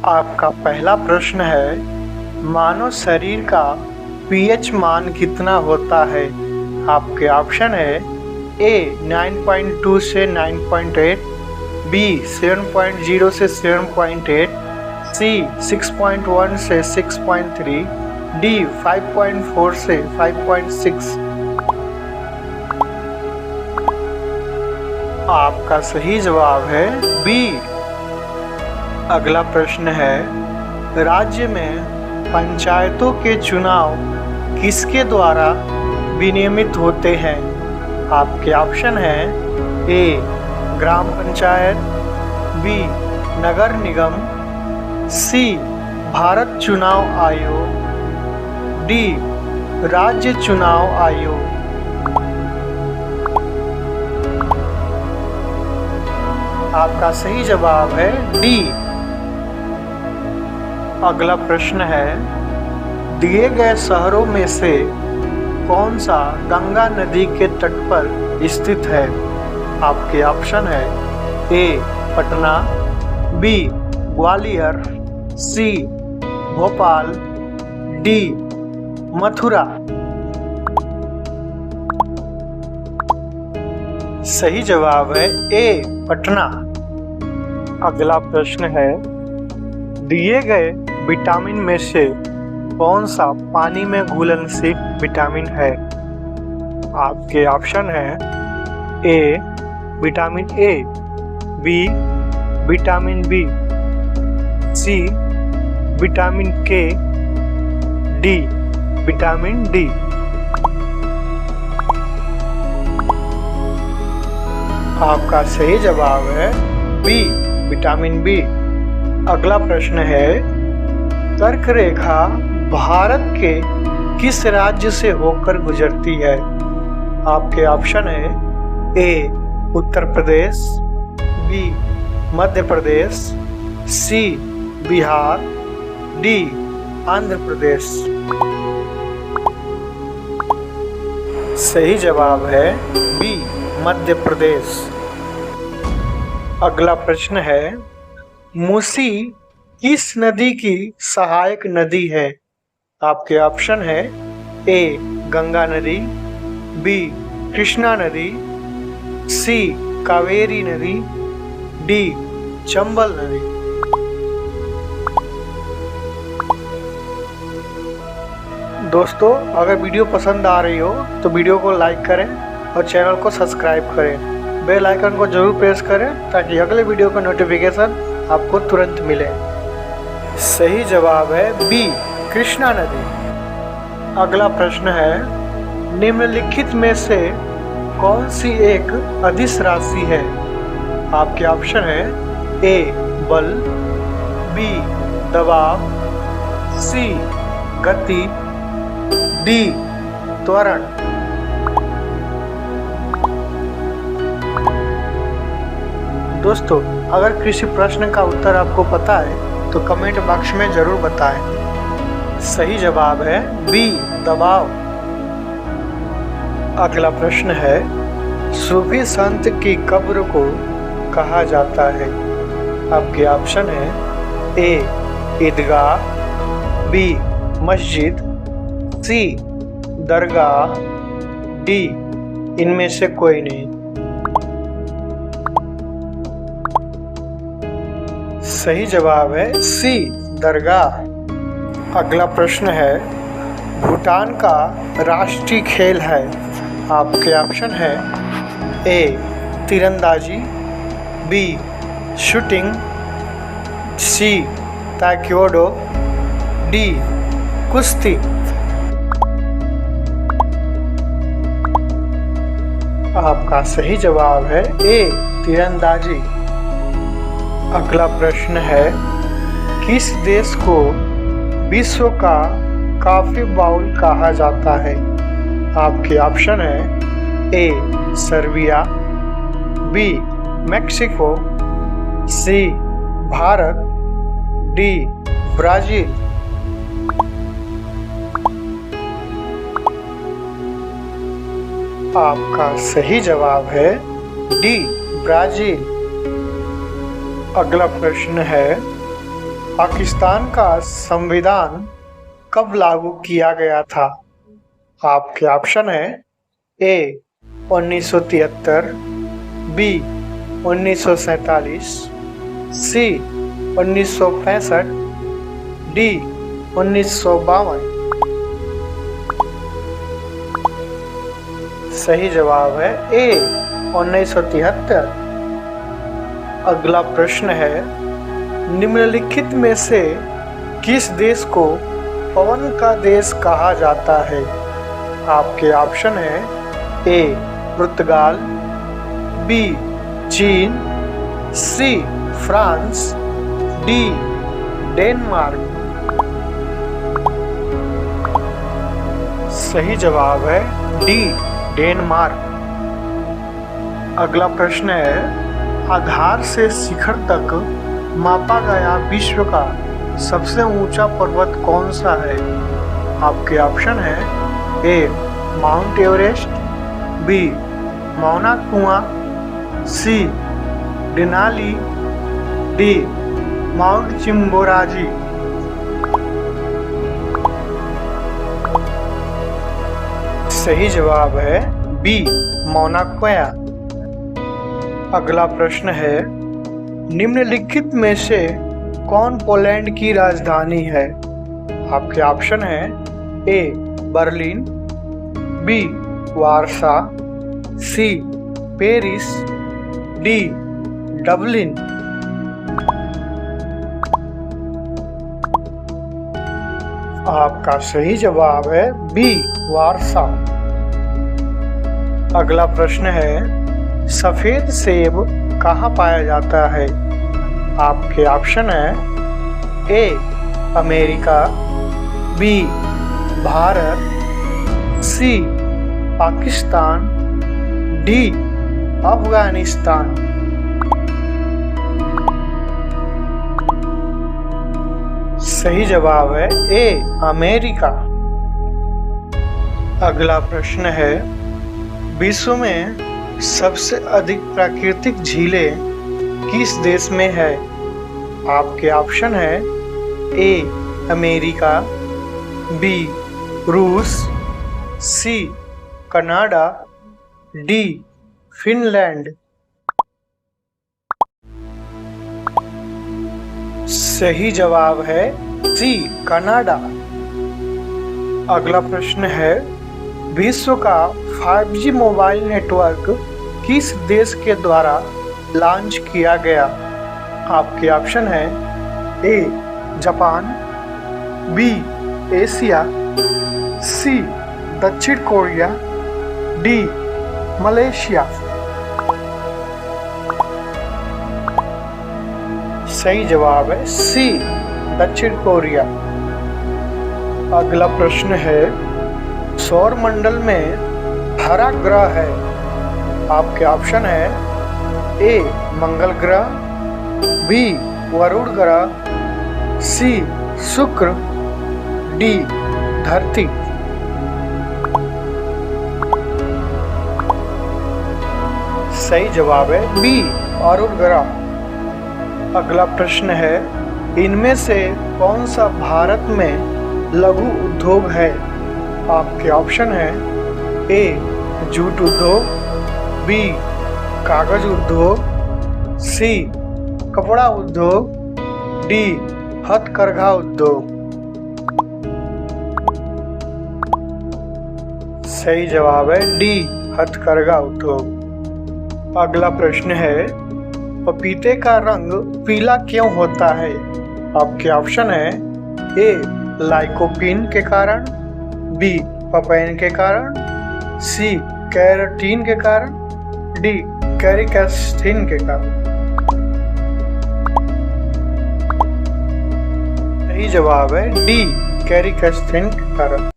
आपका पहला प्रश्न है, मानव शरीर का पीएच मान कितना होता है? आपके ऑप्शन है ए 9.2 से 9.8, बी 7.0 से 7.8, सी 6.1 से 6.3, डी 5.4 से 5.6। आपका सही जवाब है बी। अगला प्रश्न है, राज्य में पंचायतों के चुनाव किसके द्वारा विनियमित होते हैं? आपके ऑप्शन है ए ग्राम पंचायत, बी नगर निगम, सी भारत चुनाव आयोग, डी राज्य चुनाव आयोग। आपका सही जवाब है डी। अगला प्रश्न है, दिए गए शहरों में से कौन सा गंगा नदी के तट पर स्थित है? आपके ऑप्शन है ए पटना, बी ग्वालियर, सी भोपाल, डी मथुरा। सही जवाब है ए पटना। अगला प्रश्न है, दिए गए विटामिन में से कौन सा पानी में घुलनशील विटामिन है? आपके ऑप्शन है A vitamin A, B vitamin B, C vitamin K, D vitamin D. आपका सही जवाब है बी विटामिन बी। अगला प्रश्न है, कर्क रेखा भारत के किस राज्य से होकर गुजरती है? आपके ऑप्शन है ए उत्तर प्रदेश, बी मध्य प्रदेश, सी बिहार, डी आंध्र प्रदेश। सही जवाब है बी मध्य प्रदेश। अगला प्रश्न है, मूसी किस नदी की सहायक नदी है? आपके ऑप्शन है ए गंगा नदी, बी कृष्णा नदी, सी कावेरी नदी, डी चंबल नदी। दोस्तों, अगर वीडियो पसंद आ रही हो तो वीडियो को लाइक करें और चैनल को सब्सक्राइब करें। बेल आइकन को जरूर प्रेस करें ताकि अगले वीडियो का नोटिफिकेशन आपको तुरंत मिले। सही जवाब है बी कृष्णा नदी। अगला प्रश्न है, निम्नलिखित में से कौन सी एक अदिश राशि है? आपके ऑप्शन है ए बल, बी दबाव, सी गति, डी त्वरण। दोस्तों, अगर किसी प्रश्न का उत्तर आपको पता है तो कमेंट बॉक्स में जरूर बताएं। सही जवाब है बी दबाव। अगला प्रश्न है, सूफी संत की कब्र को कहा जाता है? आपके ऑप्शन है ए ईदगाह, बी मस्जिद, सी दरगाह, डी इनमें से कोई नहीं। सही जवाब है सी दरगाह। अगला प्रश्न है, भूटान का राष्ट्रीय खेल है? आपके ऑप्शन है ए तीरंदाजी, B shooting, C taekwondo, D कुश्ती। आपका सही जवाब है ए तीरंदाजी। अगला प्रश्न है, किस देश को विश्व का कॉफी बाउल कहा जाता है? आपके ऑप्शन है ए सर्बिया, बी मेक्सिको, सी भारत, डी ब्राजील। आपका सही जवाब है डी ब्राजील। अगला प्रश्न है, पाकिस्तान का संविधान कब लागू किया गया था? आपके ऑप्शन है ए 1973, बी 1947, सी 1965, डी 1952। सही जवाब है ए 1973। अगला प्रश्न है, निम्नलिखित में से किस देश को पवन का देश कहा जाता है? आपके ऑप्शन है ए पुर्तगाल, बी चीन, सी फ्रांस, डी डेनमार्क। सही जवाब है डी डेनमार्क। अगला प्रश्न है, आधार से शिखर तक मापा गया विश्व का सबसे ऊंचा पर्वत कौन सा है? आपके ऑप्शन है ए माउंट एवरेस्ट, बी मौना कुआं, सी डेनाली, डी माउंट चिम्बोराजी। सही जवाब है बी मौना कुआं। अगला प्रश्न है, निम्नलिखित में से कौन पोलैंड की राजधानी है? आपके ऑप्शन है ए बर्लिन, बी वारसा, सी पेरिस, डी डबलिन। आपका सही जवाब है बी वारसा। अगला प्रश्न है, सफेद सेब कहाँ पाया जाता है? आपके ऑप्शन है A America, B Bharat, C Pakistan, D Afghanistan. सही जवाब है ए अमेरिका। अगला प्रश्न है, विश्व में सबसे अधिक प्राकृतिक झीलें किस देश में है? आपके ऑप्शन है ए अमेरिका, बी रूस, सी कनाडा, डी फिनलैंड। सही जवाब है सी कनाडा। अगला प्रश्न है, विश्व का 5G मोबाइल नेटवर्क किस देश के द्वारा लॉन्च किया गया? आपके ऑप्शन है ए जापान, बी एशिया, सी दक्षिण कोरिया, डी मलेशिया। सही जवाब है सी दक्षिण कोरिया। अगला प्रश्न है, सौर मंडल में हरा ग्रह है? आपके ऑप्शन है ए मंगल ग्रह, बी वरुण ग्रह, सी शुक्र, डी धरती। सही जवाब है बी वरुण ग्रह। अगला प्रश्न है, इनमें से कौन सा भारत में लघु उद्योग है? आपके ऑप्शन है ए जूट उद्योग, बी कागज उद्योग, सी कपड़ा उद्योग, डी हथकरघा उद्योग। सही जवाब है डी हथकरघा उद्योग। अगला प्रश्न है, पपीते का रंग पीला क्यों होता है? आपके ऑप्शन है ए लाइकोपीन के कारण, बी पपैन के कारण, सी कैरोटीन के कारण, डी कैरिकैस्थिन के कारण। सही जवाब है डी कैरिकैस्थिन के कारण।